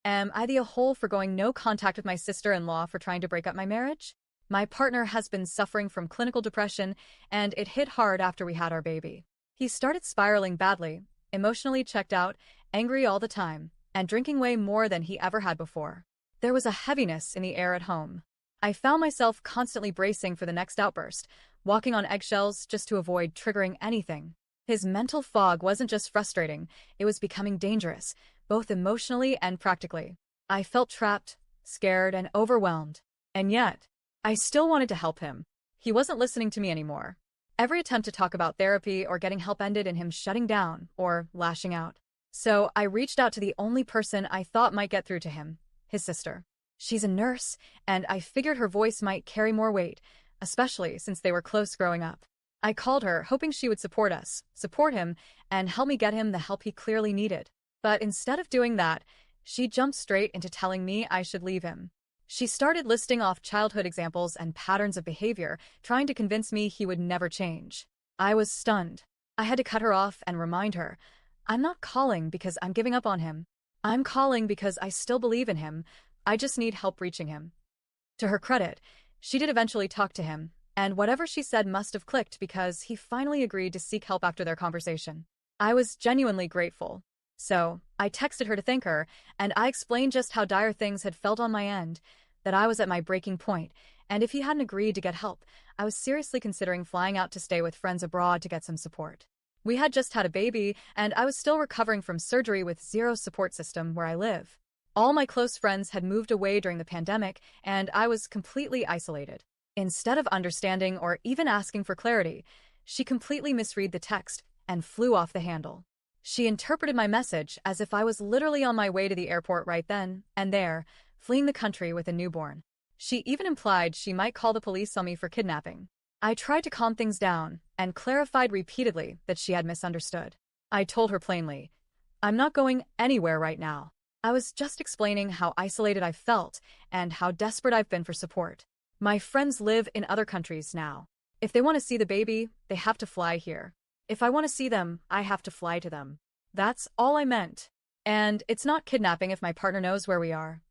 Am I the a-hole for going no contact with my sister-in-law for trying to break up my marriage? My partner has been suffering from clinical depression, and it hit hard after we had our baby. He started spiraling badly, emotionally checked out, angry all the time, and drinking way more than he ever had before. There was a heaviness in the air at home. I found myself constantly bracing for the next outburst, walking on eggshells just to avoid triggering anything. His mental fog wasn't just frustrating, it was becoming dangerous, both emotionally and practically. I felt trapped, scared, and overwhelmed. And yet, I still wanted to help him. He wasn't listening to me anymore. Every attempt to talk about therapy or getting help ended in him shutting down or lashing out. So I reached out to the only person I thought might get through to him, his sister. She's a nurse, and I figured her voice might carry more weight, especially since they were close growing up. I called her, hoping she would support us, support him, and help me get him the help he clearly needed. But instead of doing that, she jumped straight into telling me I should leave him. She started listing off childhood examples and patterns of behavior, trying to convince me he would never change. I was stunned. I had to cut her off and remind her, I'm not calling because I'm giving up on him. I'm calling because I still believe in him. I just need help reaching him. To her credit, she did eventually talk to him, and whatever she said must have clicked because he finally agreed to seek help after their conversation. I was genuinely grateful. So, I texted her to thank her, and I explained just how dire things had felt on my end, that I was at my breaking point, and if he hadn't agreed to get help, I was seriously considering flying out to stay with friends abroad to get some support. We had just had a baby, and I was still recovering from surgery with zero support system where I live. All my close friends had moved away during the pandemic, and I was completely isolated. Instead of understanding or even asking for clarity, she completely misread the text and flew off the handle. She interpreted my message as if I was literally on my way to the airport right then and there, fleeing the country with a newborn. She even implied she might call the police on me for kidnapping. I tried to calm things down and clarified repeatedly that she had misunderstood. I told her plainly, I'm not going anywhere right now. I was just explaining how isolated I felt and how desperate I've been for support. My friends live in other countries now. If they want to see the baby, they have to fly here. If I want to see them, I have to fly to them. That's all I meant. And it's not kidnapping if my partner knows where we are.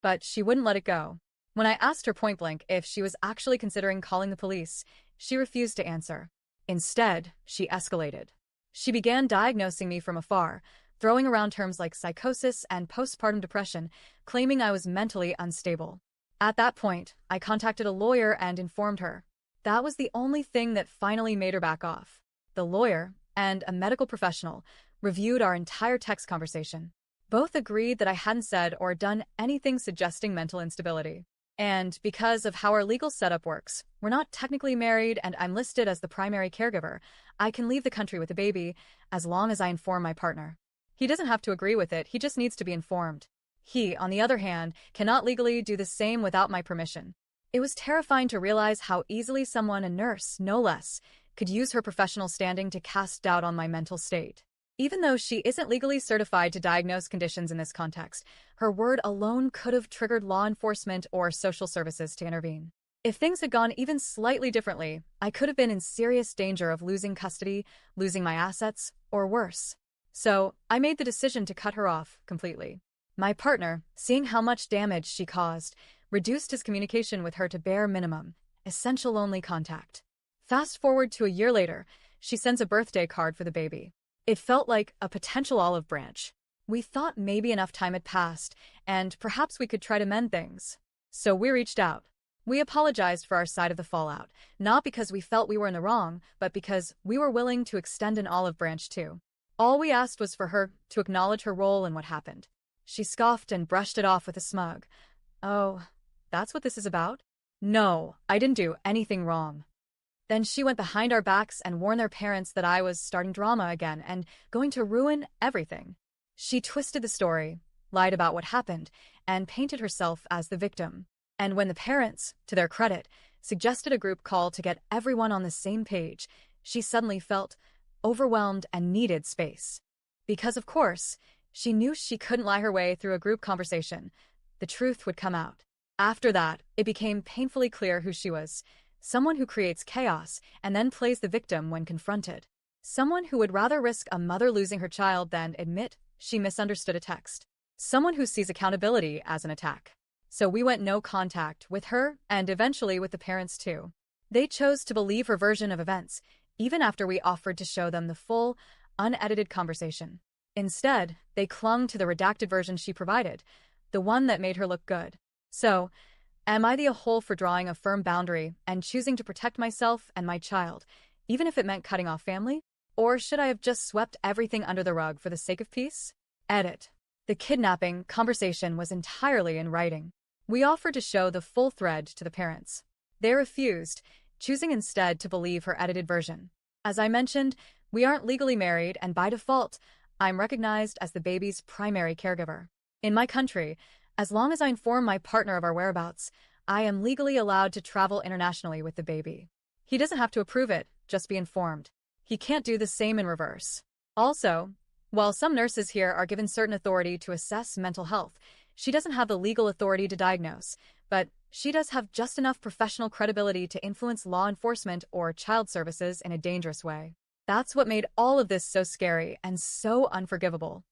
But she wouldn't let it go. When I asked her point-blank if she was actually considering calling the police, she refused to answer. Instead, she escalated. She began diagnosing me from afar, throwing around terms like psychosis and postpartum depression, claiming I was mentally unstable. At that point, I contacted a lawyer and informed her. That was the only thing that finally made her back off. The lawyer and a medical professional reviewed our entire text conversation. Both agreed that I hadn't said or done anything suggesting mental instability. And because of how our legal setup works, we're not technically married and I'm listed as the primary caregiver, I can leave the country with the baby as long as I inform my partner. He doesn't have to agree with it, he just needs to be informed. He, on the other hand, cannot legally do the same without my permission. It was terrifying to realize how easily someone, a nurse, no less, could use her professional standing to cast doubt on my mental state. Even though she isn't legally certified to diagnose conditions in this context, her word alone could have triggered law enforcement or social services to intervene. If things had gone even slightly differently, I could have been in serious danger of losing custody, losing my assets, or worse. So, I made the decision to cut her off completely. My partner, seeing how much damage she caused, reduced his communication with her to bare minimum, essential only contact. Fast forward to a year later, she sends a birthday card for the baby. It felt like a potential olive branch. We thought maybe enough time had passed, and perhaps we could try to mend things. So we reached out. We apologized for our side of the fallout, not because we felt we were in the wrong, but because we were willing to extend an olive branch too. All we asked was for her to acknowledge her role in what happened. She scoffed and brushed it off with a smug. Oh, that's what this is about? No, I didn't do anything wrong. Then she went behind our backs and warned their parents that I was starting drama again and going to ruin everything. She twisted the story, lied about what happened, and painted herself as the victim. And when the parents, to their credit, suggested a group call to get everyone on the same page, she suddenly felt overwhelmed and needed space. Because, of course, she knew she couldn't lie her way through a group conversation. The truth would come out. After that, it became painfully clear who she was. Someone who creates chaos and then plays the victim when confronted. Someone who would rather risk a mother losing her child than admit she misunderstood a text. someone who sees accountability as an attack. So we went no contact with her and eventually with the parents too. They chose to believe her version of events, even after we offered to show them the full, unedited conversation. Instead, they clung to the redacted version she provided, the one that made her look good. So, am I the a-hole for drawing a firm boundary and choosing to protect myself and my child, even if it meant cutting off family? Or should I have just swept everything under the rug for the sake of peace? Edit. The kidnapping conversation was entirely in writing. We offered to show the full thread to the parents. They refused, choosing instead to believe her edited version. As I mentioned, we aren't legally married, and by default, I'm recognized as the baby's primary caregiver. In my country, as long as I inform my partner of our whereabouts, I am legally allowed to travel internationally with the baby. He doesn't have to approve it, just be informed. He can't do the same in reverse. Also, while some nurses here are given certain authority to assess mental health, she doesn't have the legal authority to diagnose, but she does have just enough professional credibility to influence law enforcement or child services in a dangerous way. That's what made all of this so scary and so unforgivable.